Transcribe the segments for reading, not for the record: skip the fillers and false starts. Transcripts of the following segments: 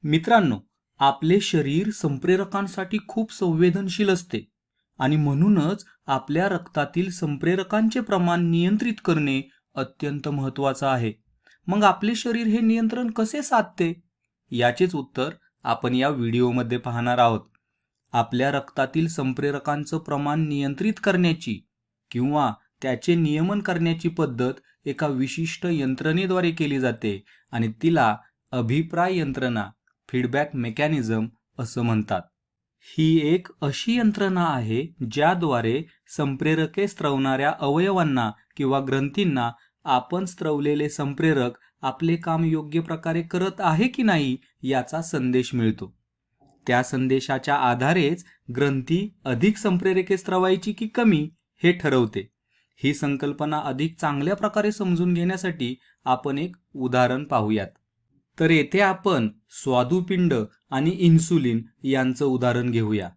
मित्रांनो, आपले शरीर संप्रेरकांसाठी खूप संवेदनशील असते आणि म्हणूनच आपल्या रक्तातील संप्रेरकांचे प्रमाण नियंत्रित करणे अत्यंत महत्त्वाचं आहे. मग आपले शरीर हे नियंत्रण कसे साधते? याचेच उत्तर आपण या व्हिडिओमध्ये पाहणार आहोत. आपल्या रक्तातील संप्रेरकांचं प्रमाण नियंत्रित करण्याची किंवा त्याचे नियमन करण्याची पद्धत एका विशिष्ट यंत्रणेद्वारे केली जाते आणि तिला अभिप्राय यंत्रणा फीडबॅक मेकॅनिझम असं म्हणतात. ही एक अशी यंत्रणा आहे ज्याद्वारे संप्रेरके स्त्रवणाऱ्या अवयवांना किंवा ग्रंथींना आपण स्त्रवलेले संप्रेरक आपले काम योग्य प्रकारे करत आहे की नाही याचा संदेश मिळतो. त्या संदेशाच्या आधारेच ग्रंथी अधिक संप्रेरके स्त्रवायची की कमी हे ठरवते. ही संकल्पना अधिक चांगल्या प्रकारे समजून घेण्यासाठी आपण एक उदाहरण पाहूयात. तर येथे आपण स्वादुपिंड आणि इन्सुलिन यांचं उदाहरण घेऊया.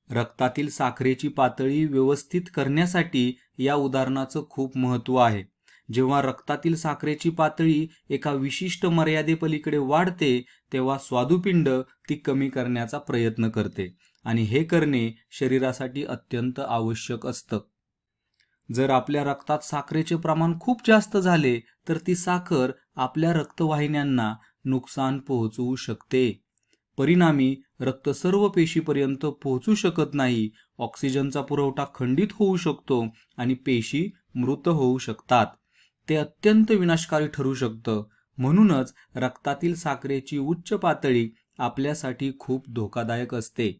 रक्तातील साखरेची पातळी व्यवस्थित करण्यासाठी या उदाहरणाचं खूप महत्त्व आहे. जेव्हा रक्तातील साखरेची पातळी एका विशिष्ट मर्यादेपलीकडे वाढते तेव्हा स्वादुपिंड ती कमी करण्याचा प्रयत्न करते आणि हे करणे शरीरासाठी अत्यंत आवश्यक असतं. जर आपल्या रक्तात साखरेचे प्रमाण खूप जास्त झाले तर ती साखर आपल्या रक्तवाहिन्यांना नुकसान पोहोचवू शकते. परिणामी रक्त सर्व पेशीपर्यंत पोहोचू शकत नाही, ऑक्सिजनचा पुरवठा खंडित होऊ शकतो आणि पेशी मृत होऊ शकतात. ते अत्यंत विनाशकारी ठरू शकतं. म्हणूनच रक्तातील साखरेची उच्च पातळी आपल्यासाठी खूप धोकादायक असते.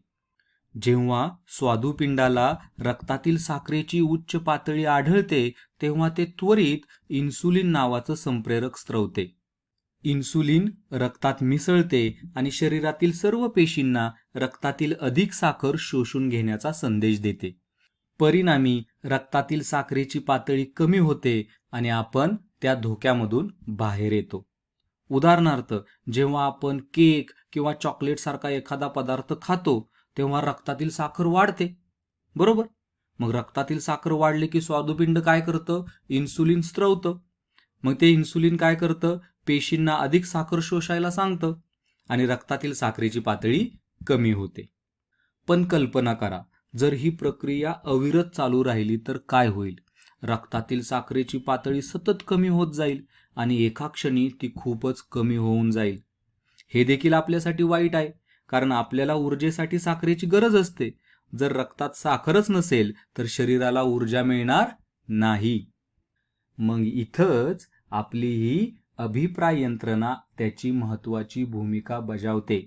जेव्हा स्वादुपिंडाला रक्तातील साखरेची उच्च पातळी आढळते तेव्हा ते त्वरित इन्सुलिन नावाचं संप्रेरक स्त्रवते. इन्सुलिन रक्तात मिसळते आणि शरीरातील सर्व पेशींना रक्तातील अधिक साखर शोषून घेण्याचा संदेश देते. परिणामी रक्तातील साखरेची पातळी कमी होते आणि आपण त्या धोक्यामधून बाहेर येतो. उदाहरणार्थ, जेव्हा आपण केक किंवा चॉकलेट सारखा एखादा पदार्थ खातो तेव्हा रक्तातील साखर वाढते, बरोबर? मग रक्तातील साखर वाढले की स्वादुपिंड काय करतं? इन्सुलिन स्त्रवतं. मग ते इन्सुलिन काय करतं? पेशींना अधिक साखर शोषायला सांगतं आणि रक्तातील साखरेची पातळी कमी होते. पण कल्पना करा, जर ही प्रक्रिया अविरत चालू राहिली तर काय होईल? रक्तातील साखरेची पातळी सतत कमी होत जाईल आणि एका क्षणी ती खूपच कमी होऊन जाईल. हे देखील आपल्यासाठी वाईट आहे, कारण आपल्याला ऊर्जेसाठी साखरेची गरज असते. जर रक्तात साखरच नसेल तर शरीराला ऊर्जा मिळणार नाही. मग इथंच आपली ही अभिप्राय यंत्रणा त्याची महत्त्वाची भूमिका बजावते.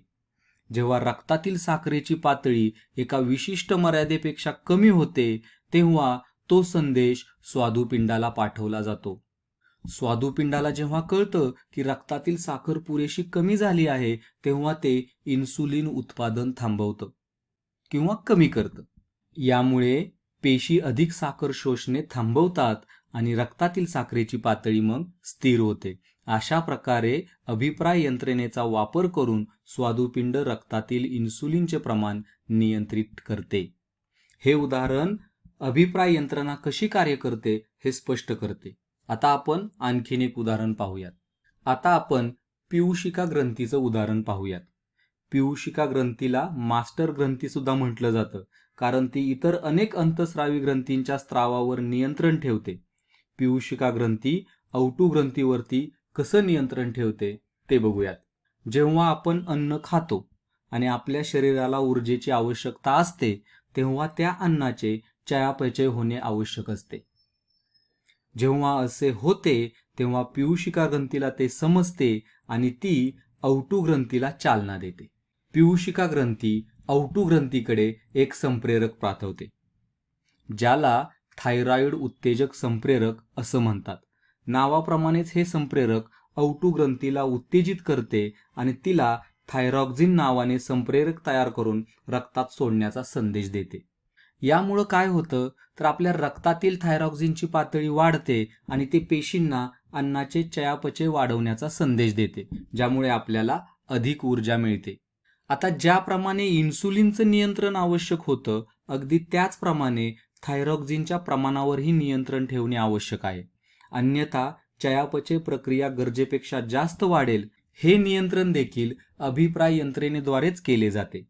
जेव्हा रक्तातील साखरेची पातळी एका विशिष्ट मर्यादेपेक्षा कमी होते तेव्हा तो संदेश स्वादुपिंडाला पाठवला जातो. स्वादुपिंडाला जेव्हा कळतं की रक्तातील साखर पुरेशी कमी झाली आहे तेव्हा ते इन्सुलिन उत्पादन थांबवतं किंवा कमी करतं. यामुळे पेशी अधिक साखर शोषणे थांबवतात आणि रक्तातील साखरेची पातळी मग स्थिर होते. अशा प्रकारे अभिप्राय यंत्रणेचा वापर करून स्वादुपिंड रक्तातील इन्सुलिनचे प्रमाण नियंत्रित करते. हे उदाहरण अभिप्राय यंत्रणा कशी कार्य करते हे स्पष्ट करते. आता आपण आणखीन एक उदाहरण पाहूयात. आता आपण पीयूषिका ग्रंथीचं उदाहरण पाहूयात. पीयूषिका ग्रंथीला मास्टर ग्रंथी सुद्धा म्हटलं जातं, कारण ती इतर अनेक अंतस्रावी ग्रंथींच्या स्त्रावावर नियंत्रण ठेवते. पीयूषिका ग्रंथी औटू ग्रंथीवरती कसं नियंत्रण ठेवते ते बघूयात. जेव्हा आपण अन्न खातो आणि आपल्या शरीराला ऊर्जेची आवश्यकता असते तेव्हा त्या अन्नाचे चयापचय होणे आवश्यक असते. जेव्हा असे होते तेव्हा पीयूषिका ग्रंथीला ते समजते आणि ती औटू ग्रंथीला चालना देते. पीयूषिका ग्रंथी औटू ग्रंथीकडे एक संप्रेरक पाठवते, ज्याला थायरॉइड उत्तेजक संप्रेरक असं म्हणतात. नावाप्रमाणेच हे संप्रेरक औटू ग्रंथीला उत्तेजित करते आणि तिला थायरॉक्सिन नावाने संप्रेरक तयार करून रक्तात सोडण्याचा संदेश देते. यामुळं काय होतं तर आपल्या रक्तातील थायरॉक्सिनची पातळी वाढते आणि ते पेशींना अन्नाचे चयापचय वाढवण्याचा संदेश देते, ज्यामुळे आपल्याला अधिक ऊर्जा मिळते. आता ज्याप्रमाणे इन्सुलिनचं नियंत्रण आवश्यक होतं, अगदी त्याचप्रमाणे थायरॉक्सिनच्या प्रमाणावरही नियंत्रण ठेवणे आवश्यक आहे. अन्यथा चयापचय प्रक्रिया गरजेपेक्षा जास्त वाढेल. हे नियंत्रण देखील अभिप्राय यंत्रणेद्वारेच केले जाते.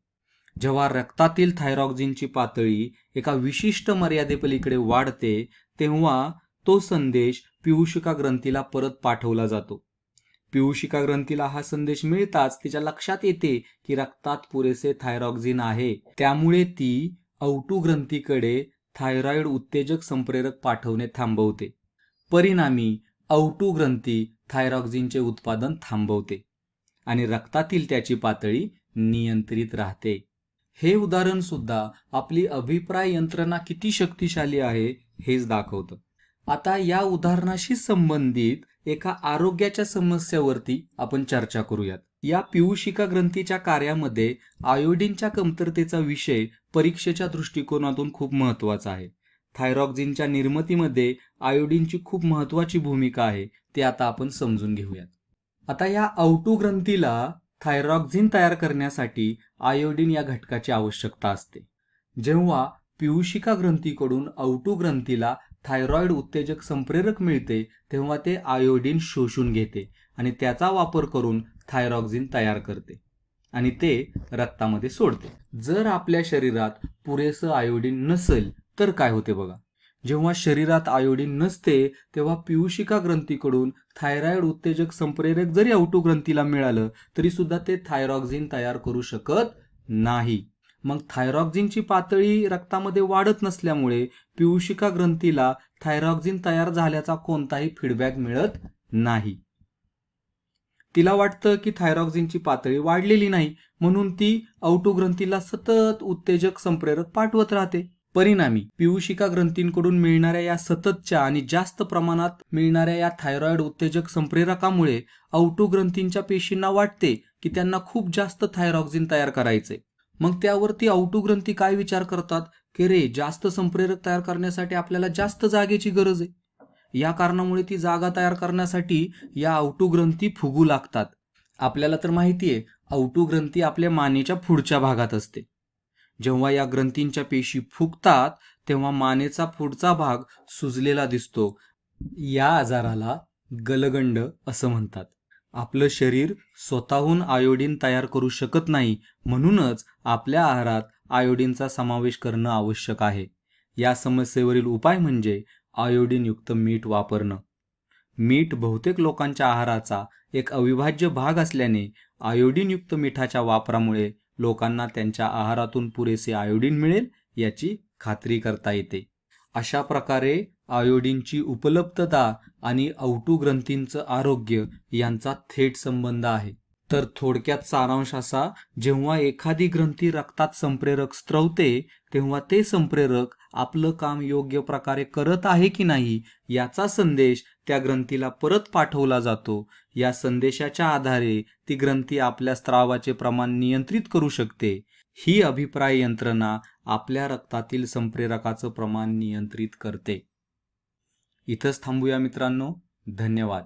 जेव्हा रक्तातील थायरॉक्सिनची पातळी एका विशिष्ट मर्यादेपलीकडे वाढते तेव्हा तो संदेश पियूषिका ग्रंथीला परत पाठवला जातो. पियूषिका ग्रंथीला हा संदेश मिळताच तिच्या लक्षात येते की रक्तात पुरेसे थायरॉक्सिन आहे. त्यामुळे ती औटू ग्रंथीकडे थायरॉइड उत्तेजक संप्रेरक पाठवणे थांबवते. परिणामी औटू ग्रंथी थायरॉक्सिनचे उत्पादन थांबवते आणि रक्तातील त्याची पातळी नियंत्रित राहते. हे उदाहरण सुद्धा आपली अभिप्राय यंत्रणा किती शक्तिशाली आहे हेच दाखवतं. आता या उदाहरणाशी संबंधित एका आरोग्याच्या समस्येवरती आपण चर्चा करूयात. या पियूषिका ग्रंथीच्या कार्यामध्ये आयोडीनच्या कमतरतेचा विषय परीक्षेच्या दृष्टिकोनातून खूप महत्त्वाचा आहे. थायरॉक्सिनच्या निर्मितीमध्ये आयोडीनची खूप महत्त्वाची भूमिका आहे, ते आता आपण समजून घेऊयात. आता या औटू ग्रंथीला थायरॉक्सिन तयार करण्यासाठी आयोडीन या घटकाची आवश्यकता असते. जेव्हा पियूषिका ग्रंथीकडून औटू ग्रंथीला थायरॉइड उत्तेजक संप्रेरक मिळते तेव्हा ते आयोडीन शोषून घेते आणि त्याचा वापर करून थायरॉक्सिन तयार करते आणि ते रक्तामध्ये सोडते. जर आपल्या शरीरात पुरेसं आयोडीन नसेल तर काय होते बघा. जेव्हा शरीरात आयोडीन नसते तेव्हा पियूषिका ग्रंथीकडून थायरॉइड उत्तेजक संप्रेरक जरी औटू ग्रंथीला मिळालं तरी सुद्धा ते थायरॉक्सिन तयार करू शकत नाही. मग थायरॉक्सिनची पातळी रक्तामध्ये वाढत नसल्यामुळे पियूषिका ग्रंथीला थायरॉक्सिन तयार झाल्याचा कोणताही फीडबॅक मिळत नाही. तिला वाटतं की थायरॉक्सिनची पातळी वाढलेली नाही म्हणून ती औटू ग्रंथीला सतत उत्तेजक संप्रेरक पाठवत राहते. परिणामी पियूषिका ग्रंथींकडून मिळणाऱ्या या सततच्या आणि जास्त प्रमाणात मिळणाऱ्या या थायरॉइड उत्तेजक संप्रेरकामुळे औटू ग्रंथींच्या पेशींना वाटते की त्यांना खूप जास्त थायरॉक्सिन तयार करायचे. मग त्यावरती औटू ग्रंथी काय विचार करतात की रे जास्त संप्रेरक तयार करण्यासाठी आपल्याला जास्त जागेची गरज आहे. या कारणामुळे ती जागा तयार करण्यासाठी या औटू ग्रंथी फुगू लागतात. आपल्याला तर माहिती आहे औटू ग्रंथी आपल्या मानेच्या पुढच्या भागात असते. जेव्हा या ग्रंथींच्या पेशी फुगतात तेव्हा मानेचा पुढचा भाग सुजलेला दिसतो. या आजाराला गलगंड असं म्हणतात. आपलं शरीर स्वतःहून आयोडीन तयार करू शकत नाही म्हणूनच आपल्या आहारात आयोडीनचा समावेश करणं आवश्यक आहे. या समस्येवरील उपाय म्हणजे आयोडीनयुक्त मीठ वापरणं. मीठ बहुतेक लोकांच्या आहाराचा एक अविभाज्य भाग असल्याने आयोडीनयुक्त मिठाच्या वापरामुळे लोकांना त्यांच्या आहारातून पुरेसे आयोडीन मिळेल याची खात्री करता येते. अशा प्रकारे आयोडीनची उपलब्धता आणि औटू ग्रंथींचं आरोग्य यांचा थेट संबंध आहे. तर थोडक्यात सारांश असा, जेव्हा एखादी ग्रंथी रक्तात संप्रेरक स्त्रवते तेव्हा ते संप्रेरक आपलं काम योग्य प्रकारे करत आहे की नाही याचा संदेश त्या ग्रंथीला परत पाठवला जातो. या संदेशाच्या आधारे ती ग्रंथी आपल्या स्त्रावाचे प्रमाण नियंत्रित करू शकते. ही अभिप्राय यंत्रणा आपल्या रक्तातील संप्रेरकाचं प्रमाण नियंत्रित करते. इथंच थांबूया मित्रांनो. धन्यवाद.